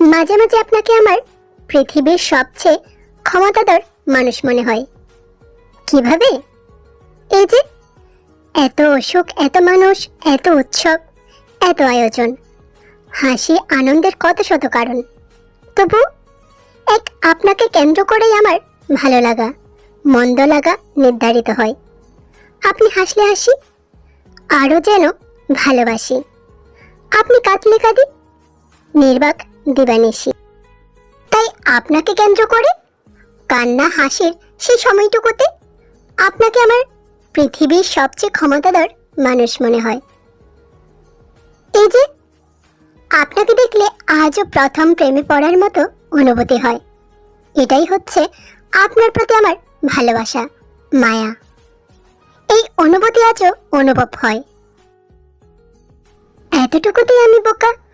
মাঝে মাঝে আপনাকে আমার পৃথিবীর সবচেয়ে ক্ষমতাধর মানুষ মনে হয়। কিভাবে? এই যে এত অসুখ, এত মানুষ, এত উৎসব, এত আয়োজন, হাসি আনন্দের কত শত কারণ, তবু এক আপনাকে কেন্দ্র করেই আমার ভালো লাগা, মন্দ লাগা নির্ধারিত হয়। আপনি হাসলে হাসি, আরও যেন ভালোবাসি। আপনি কাঁদলে কাঁদি, নির্বাক দিবানিশি। তাই আপনাকে কেন্দ্র করে কান্না হাসির সেই সময়টুকুতে আপনাকে আমার পৃথিবীর সবচেয়ে ক্ষমতাধর মানুষ মনে হয়। এই যে আপনাকে দেখলে আজও প্রথম প্রেমে পড়ার মতো অনুভূতি হয়। এটাই হচ্ছে আপনার প্রতি আমার ভালোবাসা, মায়া। এই অনুভূতি আজও অনুভব হয়। এতটুকুতেই আমি বোকা।